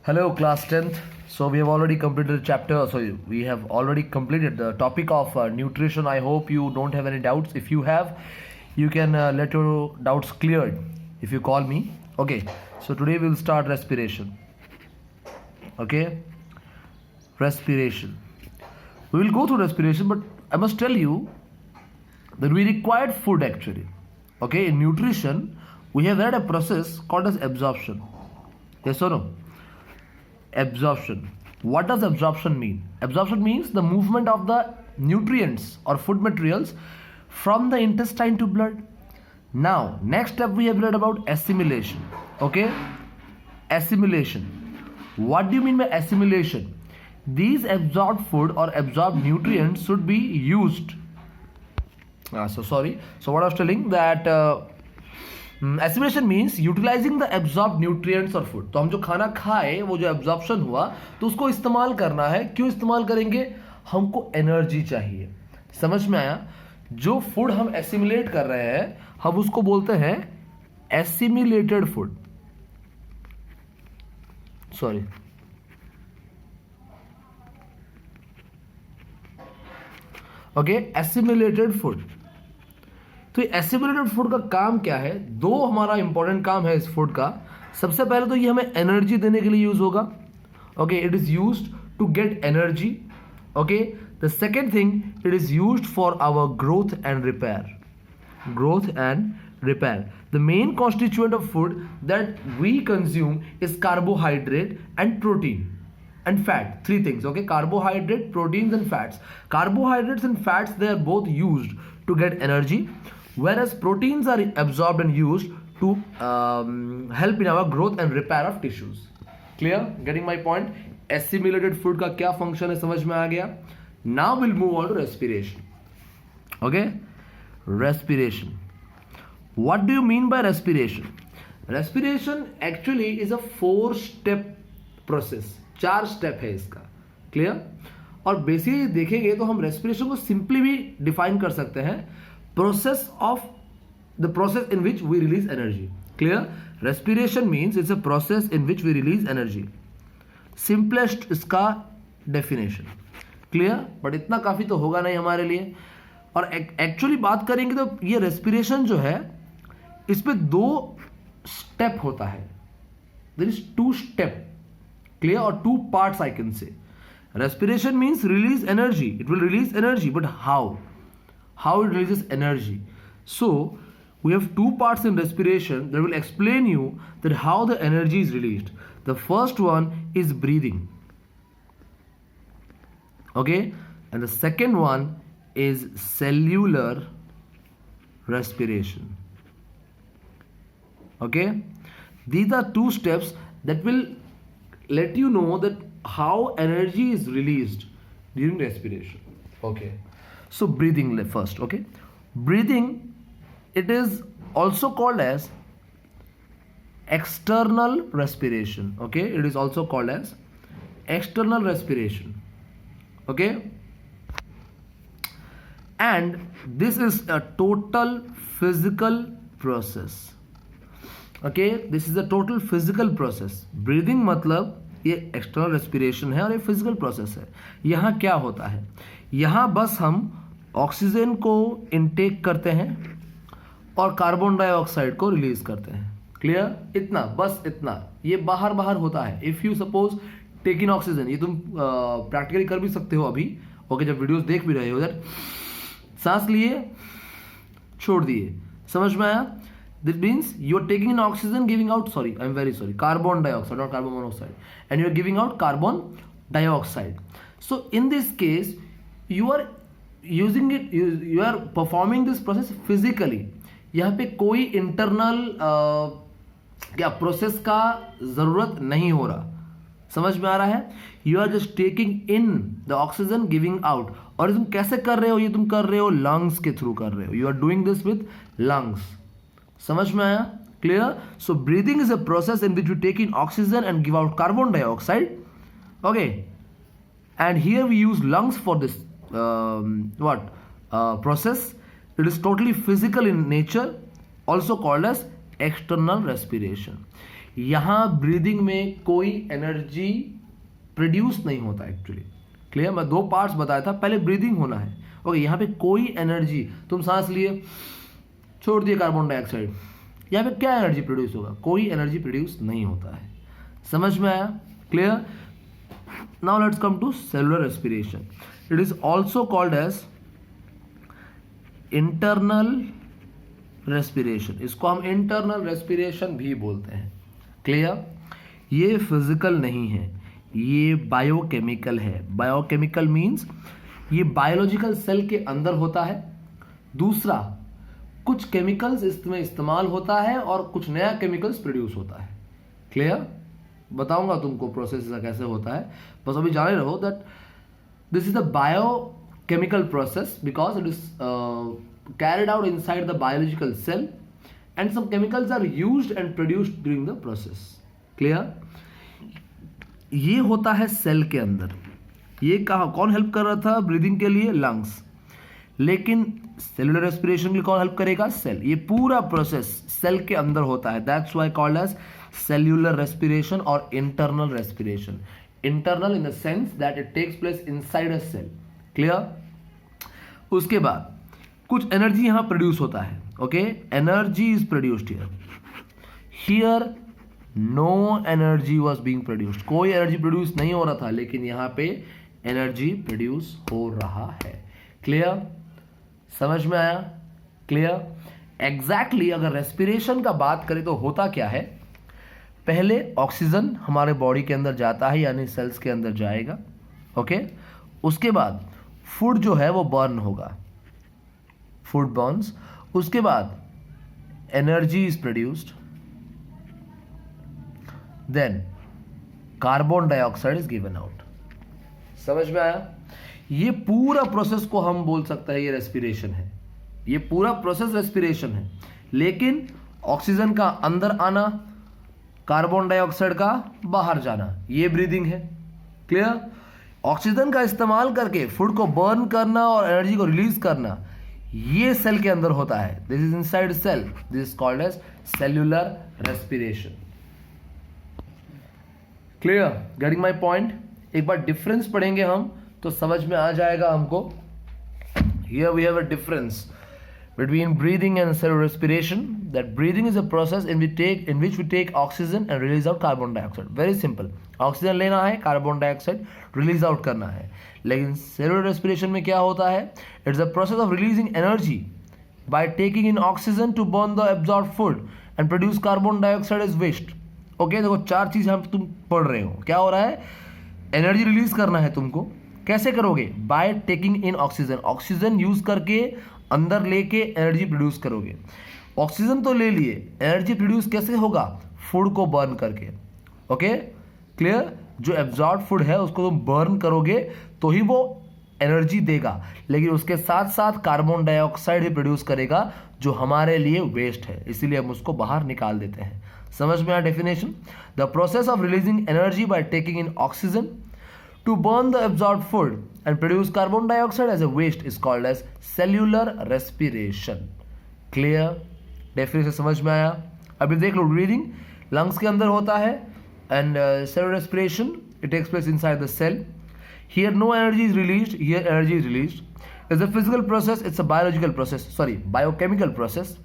Hello, class 10th. So we have already completed the chapter. So we have already completed the topic of nutrition. I hope you don't have any doubts. If you have, you can let your doubts cleared if you call me. Okay. So today we'll start respiration. Okay. Respiration. We will go through respiration, but I must tell you that we required food actually. Okay. In nutrition, we have had a process called as absorption. Yes or no? Absorption. What does absorption mean? Absorption means the movement of the nutrients or food materials from the intestine to blood. Now, next step we have read about assimilation. Okay? Assimilation. What do you mean by assimilation? These absorbed food or absorbed nutrients should be used. So what I was telling that assimilation means utilizing the absorb nutrients और food. तो हम जो खाना खाए वो जो absorption हुआ तो उसको इस्तेमाल करना है. क्यों इस्तेमाल करेंगे? हमको एनर्जी चाहिए. समझ में आया? जो फूड हम एसिमिलेट कर रहे हैं हम उसको बोलते हैं assimilated food. Sorry, okay, assimilated food. तो एसिमिलेटेड फूड का काम क्या है? दो हमारा इंपॉर्टेंट काम है इस फूड का. सबसे पहले तो ये हमें एनर्जी देने के लिए यूज होगा. Okay, it is used to get energy. Okay, the second thing, it is used for our growth and repair. Growth and repair. The main constituent of food that we consume is carbohydrate and protein and fat. Three things. Okay, carbohydrate, proteins and fats. Carbohydrates and fats, they are both used to get energy, whereas proteins are absorbed and used to help in our growth and repair of tissues. Clear? Getting my point? Assimilated food का क्या function है समझ में आ गया? Now we'll move on to respiration. Okay, respiration. What do you mean by respiration? Respiration actually is a 4-step process. 4 step है इसका. Clear? और basically देखेंगे तो हम रेस्पिरेशन को सिंपली भी डिफाइन कर सकते हैं. Process of the process in which we release energy. Clear? Respiration means it's a process in which we release energy. Simplest इसका डेफिनेशन. क्लियर? बट इतना काफी तो होगा नहीं हमारे लिए. और एक्चुअली बात करेंगे तो ये रेस्पिरेशन जो है इसमें 2 स्टेप होता है. There is 2 step. क्लियर? और 2 parts I can say. Respiration means release energy. It will release energy, but how it releases energy? So we have 2 parts in respiration that will explain you that how the energy is released. The first one is breathing. Okay, and the second one is cellular respiration. Okay, these are 2 steps that will let you know that how energy is released during respiration. Okay, so breathing first. Okay, breathing, it is also called as external respiration. Okay, it is also called as external respiration. Okay, and this is a total physical process. Okay, this is a total physical process. Breathing मतलब ये external respiration है और ये physical process है. यहाँ क्या होता है? यहाँ बस हम ऑक्सीजन को इनटेक करते हैं और कार्बन डाइऑक्साइड को रिलीज करते हैं. क्लियर? इतना, बस इतना. ये बाहर बाहर होता है. If you suppose take in oxygen, ये तुम प्रैक्टिकली कर भी सकते हो अभी. ओके, जब वीडियोस देख भी रहे हो दैट सांस लिए छोड़ दिए. समझ में आया? This means you are taking in oxygen, giving out, carbon dioxide, not carbon monoxide, and you are giving out carbon dioxide. So in this case, you are using it, you are performing this process physically. यहाँ पे कोई internal क्या process का जरूरत नहीं हो रहा. समझ में आ रहा है? You are just taking in the oxygen, giving out. और तुम कैसे कर रहे हो? ये तुम कर रहे हो lungs के थ्रू कर रहे हो. You are doing this with lungs. समझ में आया? Clear? So breathing is a process in which you take in oxygen and give out carbon dioxide. Okay, and here we use lungs for this process. It is totally physical in nature, also called as external respiration. यहां breathing में कोई energy produce नहीं होता actually. Clear? मैं दो parts बताया था, पहले ब्रीदिंग होना है। ओके, यहां पे कोई एनर्जी, तुम सांस लिए छोड़ दिए कार्बन डाइऑक्साइड, यहाँ पे क्या एनर्जी प्रोड्यूस होगा? कोई एनर्जी प्रोड्यूस नहीं होता है। समझ में आया? Clear? Now let's come to cellular respiration. It is also called as internal respiration. इसको हम इंटरनल रेस्पिरेशन भी बोलते हैं। क्लियर? ये फिजिकल नहीं है, ये बायोकेमिकल है। बायोकेमिकल मीन्स ये बायोलॉजिकल सेल के अंदर होता है। दूसरा, कुछ केमिकल्स इसमें इस्तेमाल होता है और कुछ नया केमिकल्स प्रोड्यूस होता है। क्लियर? बताऊंगा तुमको प्रोसेस कैसे होता है, बस अभी जाने रहो that this is the biochemical process because it is carried out inside the biological cell and some chemicals are used and produced during the process. Clear? ये होता है सेल के अंदर। ये कौन हेल्प कर रहा था ब्रीदिंग के लिए? लंग्स। लेकिन सेलुलर रेस्पिरेशन के लिए कौन हेल्प करेगा? सेल। ये पूरा प्रोसेस सेल के अंदर होता है। That's why called as cellular respiration और internal respiration. Internal in the sense that it takes place inside a cell. Clear? उसके बाद कुछ एनर्जी यहां प्रोड्यूस होता है। Okay, energy is produced here. Here no energy was being produced. कोई energy produce नहीं हो रहा था, लेकिन यहां पे एनर्जी प्रोड्यूस हो रहा है। क्लियर? समझ में आया? क्लियर? एग्जैक्टली अगर रेस्पिरेशन का बात करें तो होता क्या है? पहले ऑक्सीजन हमारे बॉडी के अंदर जाता है, यानी सेल्स के अंदर जाएगा। ओके, उसके बाद फूड जो है वो बर्न होगा, फूड बर्न्स। उसके बाद energy is produced, then carbon dioxide is given out. समझ में आया? ये पूरा प्रोसेस को हम बोल सकते हैं ये रेस्पिरेशन है। ये पूरा प्रोसेस रेस्पिरेशन है, लेकिन ऑक्सीजन का अंदर आना, कार्बन डाइऑक्साइड का बाहर जाना, ये ब्रीदिंग है। क्लियर? ऑक्सीजन का इस्तेमाल करके फूड को बर्न करना और एनर्जी को रिलीज करना, ये सेल के अंदर होता है। This is inside cell, this is called as cellular respiration. Clear? Getting my point? एक बार डिफरेंस पढ़ेंगे हम तो समझ में आ जाएगा हमको। Here we have a difference between breathing and cellular respiration. That breathing is a process in which we take oxygen and release out carbon dioxide. Very simple. Oxygen लेना है, कार्बन डाइऑक्साइड रिलीज आउट करना है। लेकिन cellular respiration में क्या होता है? It's a process of releasing energy by taking in oxygen to burn the absorb food and produce carbon dioxide as waste. Okay, देखो चार चीज हम तुम पढ़ रहे हो। क्या हो रहा है? एनर्जी रिलीज करना है तुमको। कैसे करोगे? Bye taking in oxygen. Oxygen use करके अंदर लेके एनर्जी प्रोड्यूस करोगे। ऑक्सीजन तो ले लिए, एनर्जी प्रोड्यूस कैसे होगा? फूड को बर्न करके। Okay, clear? जो एब्जॉर्ब फूड है उसको तुम बर्न करोगे तो ही वो एनर्जी देगा, लेकिन उसके साथ साथ कार्बन डाइऑक्साइड भी प्रोड्यूस करेगा जो हमारे लिए वेस्ट है, इसीलिए हम उसको बाहर निकाल देते हैं। समझ में आया definition? The process of releasing energy by taking in oxygen to burn the absorbed food and produce carbon dioxide as a waste is called as cellular respiration. Clear? Definition समझ में आया? अभी देख लो, breathing lungs के अंदर होता है and cellular respiration it takes place inside the cell. Here no energy is released, here energy is released. It's a physical process, it's a biological process, sorry, biochemical process.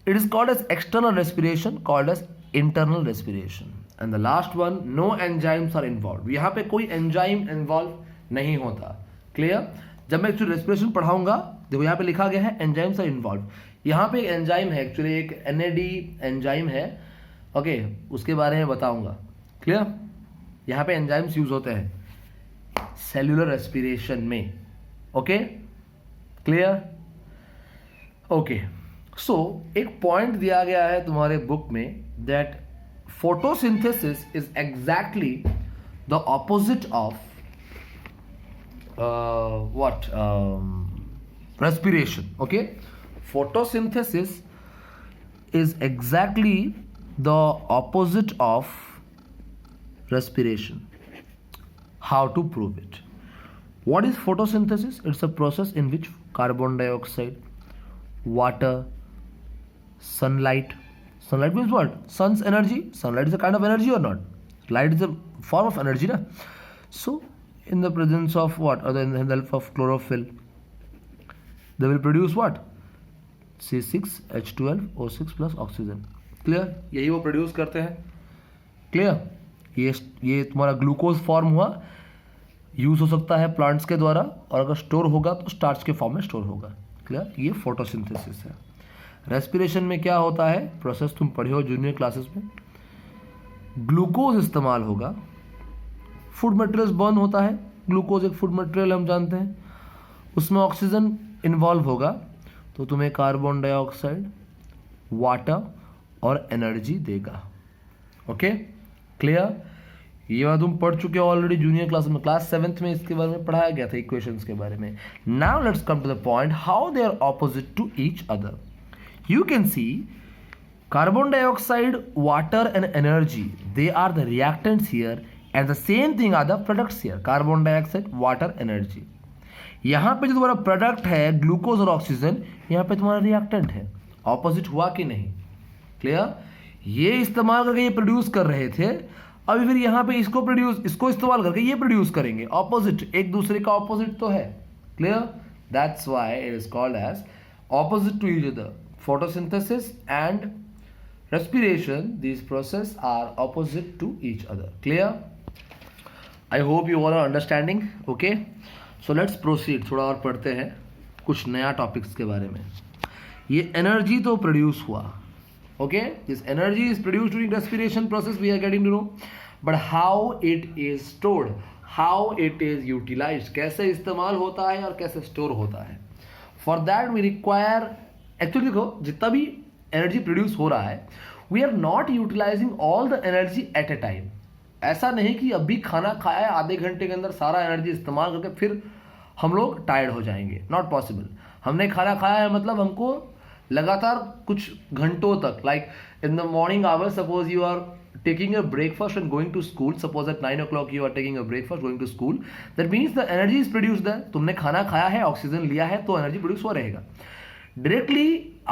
It is called as external respiration, called as internal respiration. And the last one, no enzymes are involved. यहाँ पे कोई enzyme involve नहीं होता। Clear? जब मैं actually respiration पढ़ाऊंगा, देखो यहाँ पे लिखा गया है एंजाइम्स आर इन्वॉल्व। यहाँ पे एक एंजाइम है, एक्चुअली एक NAD एंजाइम है। ओके, उसके बारे में बताऊंगा। क्लियर? यहाँ पे एंजाइम्स यूज होते हैं सेल्यूलर रेस्पिरेशन में। Okay, clear? ओके, सो एक पॉइंट दिया गया है तुम्हारे बुक में that photosynthesis is exactly the opposite of respiration. Okay, photosynthesis is exactly the opposite of respiration. How to prove it? What is photosynthesis? It's a process in which carbon dioxide, water, sunlight Sunlight means what? Sun's energy. Sunlight is a kind of energy or not? Light is a form of energy, na? So in the presence of what? Or in the help of chlorophyll, they will produce what? C6H12O6 plus oxygen. Clear? यही वो produce करते हैं. Clear? ये तुम्हारा glucose form हुआ, use हो सकता है प्लांट्स के द्वारा, और अगर स्टोर होगा तो स्टार्च के फॉर्म में स्टोर होगा. क्लियर? ये फोटोसिंथेसिस है. रेस्पिरेशन में क्या होता है? प्रोसेस तुम पढ़े हो जूनियर क्लासेस में. ग्लूकोज इस्तेमाल होगा, फूड मटेरियल्स बर्न होता है, ग्लूकोज एक फूड मटेरियल हम जानते हैं, उसमें ऑक्सीजन इन्वॉल्व होगा, तो तुम्हें कार्बन डाइऑक्साइड, वाटर और एनर्जी देगा. Okay, clear? ये बात तुम पढ़ चुके हो ऑलरेडी जूनियर क्लास में. क्लास 7th में इसके बारे में पढ़ाया गया था, इक्वेशंस के बारे में. Now let's come to the point how they are opposite to each other. You can see carbon dioxide, water and energy, they are the reactants here, and the same thing are the products here. Carbon dioxide, water, energy. यहाँ पे जो तुम्हारा product है glucose और oxygen, यहाँ पे तुम्हारा reactant है. ऑपोजिट हुआ कि नहीं? क्लियर? ये इस्तेमाल करके ये प्रोड्यूस कर रहे थे, अभी फिर यहाँ पे इसको इस्तेमाल करके ये प्रोड्यूस करेंगे. ऑपोजिट, एक दूसरे का ऑपोजिट तो है. Clear? That's why it is called as opposite to each other. Photosynthesis and respiration, these processes are opposite to each other. Clear? I hope you all are understanding. Okay, so let's proceed. थोड़ा और पढ़ते हैं कुछ नया topics के बारे में. ये एनर्जी तो प्रोड्यूस हुआ. Okay, this energy is produced during respiration process, we are getting to know, but how it is stored, how it is utilized, कैसे इस्तेमाल होता है और कैसे स्टोर होता है. For that we require, actually देखो जितना भी एनर्जी प्रोड्यूस हो रहा है, we are not utilizing all the energy at a time. ऐसा नहीं कि अभी खाना खाया है, आधे घंटे के अंदर सारा एनर्जी इस्तेमाल करके फिर हम लोग टायर्ड हो जाएंगे. Not possible. हमने खाना खाया है मतलब हमको लगातार कुछ घंटों तक, like in the morning hours, suppose you are taking a breakfast and going to school, suppose at 9 o'clock you are taking a breakfast going to school, that means the energy is produced there. तुमने खाना खाया है, oxygen लिया है, तो energy produce हो रहेगा. Directly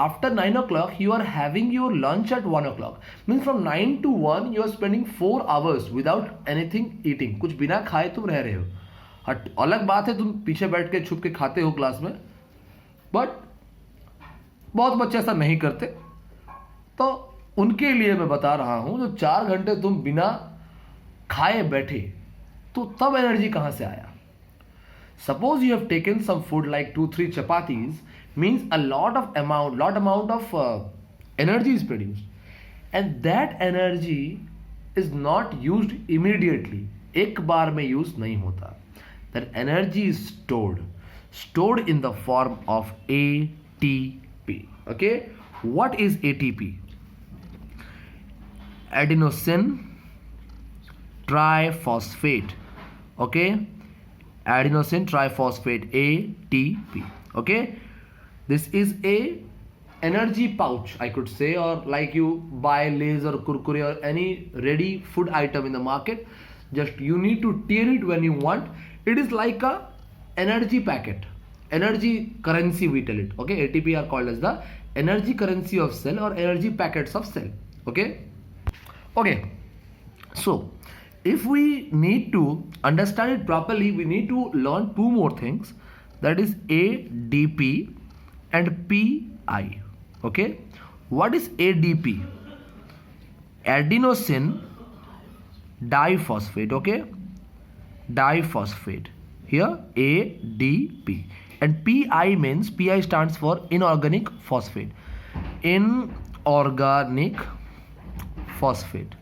after 9 o'clock you are having your lunch at 1 o'clock, means from 9 to 1 you are spending 4 hours without anything eating. कुछ बिना खाए तुम रह रहे हो. अलग बात है तुम पीछे बैठ के छुप के खाते हो क्लास में, बट बहुत बच्चे ऐसा नहीं करते. तो उनके लिए मैं बता रहा हूं, जो 4 घंटे तुम बिना खाए बैठे, तो तब एनर्जी कहां से आया? Suppose you have taken some food like 2-3 chapatis, means a lot amount of energy is produced, and that energy is not used immediately. एक बार में यूज नहीं होता. That energy is stored in the form of ATP. Okay, what is ATP? Adenosine triphosphate. Okay, adenosine triphosphate, ATP. Okay, this is a energy pouch, I could say, or like you buy Lay's or Kurkure or any ready food item in the market, just you need to tear it when you want. It is like a energy packet, energy currency we tell it. Okay, ATP are called as the energy currency of cell or energy packets of cell. Okay, so if we need to understand it properly, we need to learn 2 more things, that is ADP and PI. Okay, what is ADP? Adenosine diphosphate. Okay, diphosphate, here ADP. And PI means, PI stands for inorganic phosphate. Inorganic phosphate.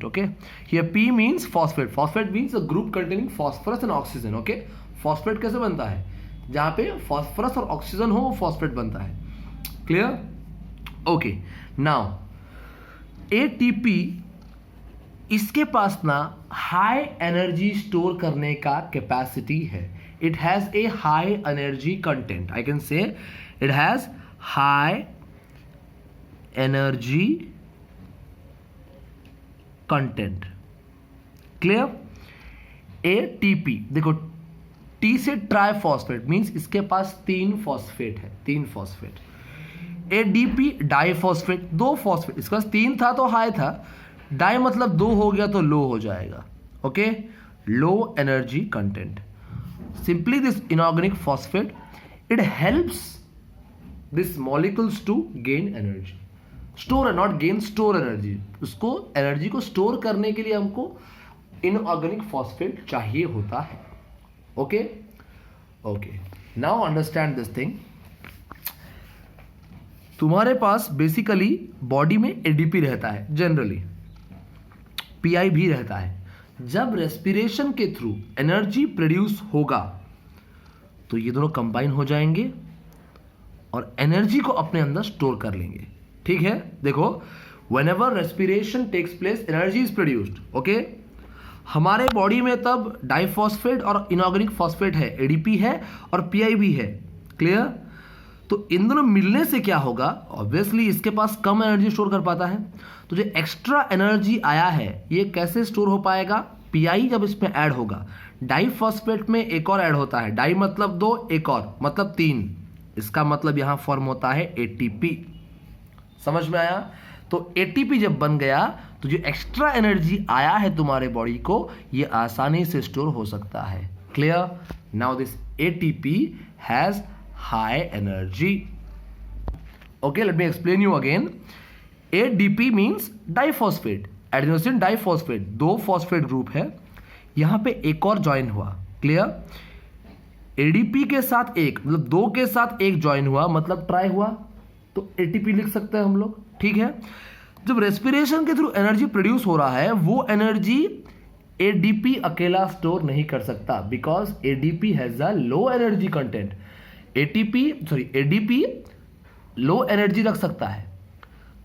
Okay, here P means phosphate. Phosphate means a group containing phosphorus and oxygen. Okay, phosphate कैसे बनता है? जहाँ पे phosphorus और oxygen हो, वो phosphate बनता है. Clear? Okay, now ATP, इसके पास ना हाई एनर्जी स्टोर करने का कैपेसिटी है. It has a high energy content. I can say it has high energy content. Clear? ATP, देखो T से ट्राइफॉस्फेट मीन्स इसके पास 3 फॉस्फेट है, 3 फॉस्फेट. एडीपी डाइफॉस्फेट, 2 फॉस्फेट, इसके पास 3 था तो हाई था, डाई मतलब 2 हो गया तो लो हो जाएगा, okay, low energy content. Simply this inorganic phosphate, it helps this molecules to gain energy, store not gain, store energy. उसको एनर्जी को स्टोर करने के लिए हमको इनऑर्गेनिक फॉस्फेट चाहिए होता है, okay. Okay, now understand this thing. तुम्हारे पास बेसिकली बॉडी में एडीपी रहता है, जनरली पीआई भी रहता है. जब रेस्पिरेशन के थ्रू एनर्जी प्रोड्यूस होगा तो ये दोनों कंबाइन हो जाएंगे और एनर्जी को अपने अंदर स्टोर कर लेंगे, ठीक है. देखो, whenever respiration takes place energy is produced, okay. हमारे बॉडी में तब डाइफॉस्फेट और इनऑर्गेनिक फॉस्फेट है, एडीपी है और पीआई भी है, क्लियर. तो इन दोनों मिलने से क्या होगा, ऑब्वियसली इसके पास कम एनर्जी स्टोर कर पाता है, तो जो एक्स्ट्रा एनर्जी आया है ये कैसे स्टोर हो पाएगा, पीआई जब इसमें ऐड होगा, डाइफॉस्फेट में एक और ऐड होता है, डाई मतलब 2, एक और मतलब 3, इसका मतलब यहां फॉर्म होता है एटीपी. समझ में आया. तो एटीपी जब बन गया तो जो एक्स्ट्रा एनर्जी आया है तुम्हारे बॉडी को ये आसानी से स्टोर हो सकता है, clear. Now this ATP has high energy. Okay, let me explain you again. ADP means diphosphate, adenosine diphosphate, 2 phosphate group है, यहां पे एक और ज्वाइन हुआ, क्लियर. ADP के साथ एक मतलब 2 के साथ एक ज्वाइन हुआ मतलब ट्राई हुआ, तो ATP लिख सकते हैं हम लोग, ठीक है. जब रेस्पिरेशन के थ्रू एनर्जी प्रोड्यूस हो रहा है वो एनर्जी ADP अकेला स्टोर नहीं कर सकता, because ADP has a low energy content. ADP low energy रख सकता है,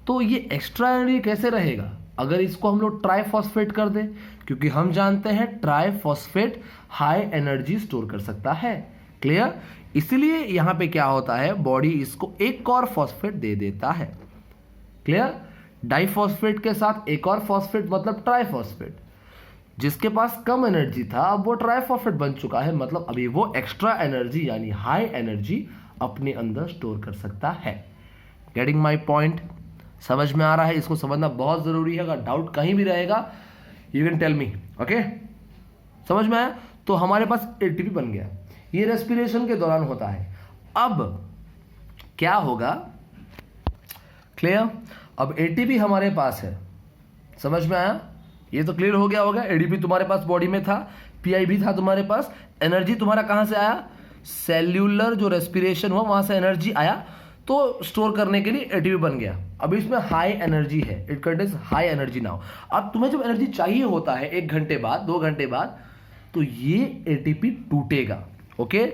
तो ये एक्स्ट्रा एनर्जी कैसे रहेगा अगर इसको हम लोग ट्राइफॉस्फेट कर दें, क्योंकि हम जानते हैं ट्राइफॉस्फेट हाई एनर्जी स्टोर कर सकता है, क्लियर. इसलिए यहां पे क्या होता है, बॉडी इसको एक और फॉस्फेट दे देता है, क्लियर. डाइफॉस्फेट के साथ एक और फॉस्फेट मतलब ट्राइफॉस्फेट. जिसके पास कम एनर्जी था अब वो ट्राइफॉस्फेट बन चुका है, मतलब अभी वो एक्स्ट्रा एनर्जी यानी हाई एनर्जी अपने अंदर स्टोर कर सकता है. गेटिंग माय पॉइंट, समझ में आ रहा है. इसको समझना बहुत जरूरी है, अगर डाउट कहीं भी रहेगा you can tell me, okay. समझ में आया. तो हमारे पास एटीपी बन गया, ये रेस्पिरेशन के दौरान होता है. अब क्या होगा, क्लियर. अब एटीपी हमारे पास है, समझ में आया. ये तो क्लियर हो गया होगा. एडीपी तुम्हारे पास बॉडी में था, पीआई भी था तुम्हारे पास. एनर्जी तुम्हारा कहां से आया, सेल्यूलर जो रेस्पिरेशन हुआ वहां से एनर्जी आया, तो स्टोर करने के लिए एटीपी बन गया. अब इसमें हाई एनर्जी है, it contains high energy now. अब तुम्हें जब एनर्जी चाहिए होता है 1 घंटे बाद, 2 घंटे बाद, तो ये एटीपी टूटेगा, okay.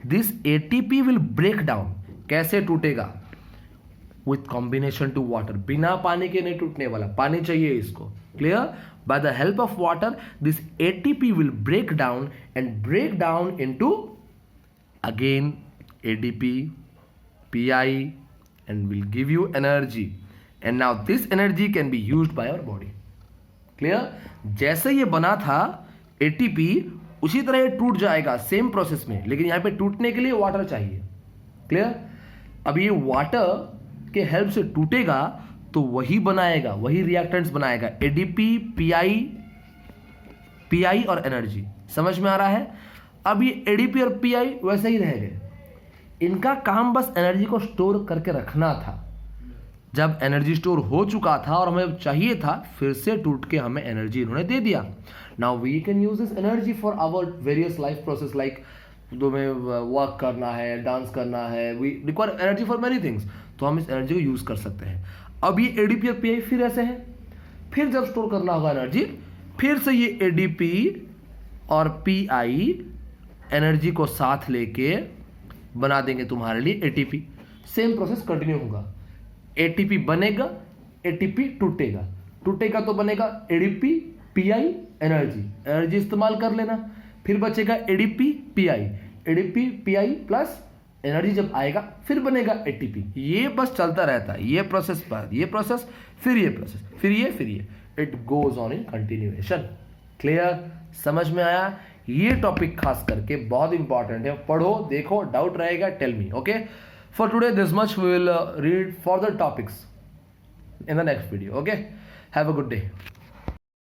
This ATP will break down. कैसे टूटेगा, विथ कॉम्बिनेशन टू वाटर, बिना पानी के नहीं टूटने वाला, पानी चाहिए इसको, clear. By the help of water, this ATP will break down and break down into again ADP, PI, and will give you energy. And now this energy can be used by our body. Clear? जैसे ये बना था ATP उसी तरह ये टूट जाएगा same process में, लेकिन यहाँ पे टूटने के लिए वाटर चाहिए, क्लियर. अब ये वाटर के हेल्प से टूटेगा तो वही बनाएगा, वही रिएक्टेंट्स बनाएगा, एडीपी, पीआई और एनर्जी. समझ में आ रहा है. अब ये एडीपी और पीआई वैसे ही रह गए, इनका काम बस एनर्जी को स्टोर करके रखना था. जब एनर्जी स्टोर हो चुका था और हमें चाहिए था, फिर से टूट के हमें एनर्जी इन्होंने दे दिया. Now we can use this energy for our various life process, like तुम्हें वर्क करना है, डांस करना है, we require energy for many things, तो हम इस एनर्जी को यूज कर सकते हैं. अब ये एडीपी और पीआई फिर ऐसे हैं, फिर जब स्टोर करना होगा एनर्जी, फिर से ये एडीपी और पीआई एनर्जी को साथ लेके बना देंगे तुम्हारे लिए एटीपी. सेम प्रोसेस कंटिन्यू होगा. एटीपी बनेगा, एटीपी टूटेगा, टूटेगा तो बनेगा एडीपी, पीआई, एनर्जी इस्तेमाल कर लेना, फिर बचेगा ADP, pi, ADP, pi plus energy जब आएगा फिर बनेगा एटीपी. ये बस चलता रहता है, ये प्रोसेस पर ये प्रोसेस, फिर ये प्रोसेस, फिर ये, it goes on in continuation. Clear, समझ में आया. ये टॉपिक खास करके बहुत इंपॉर्टेंट है, पढ़ो, देखो, डाउट रहेगा tell me, okay. For today, this much. We will read further topics in the next video. Okay, have a good day.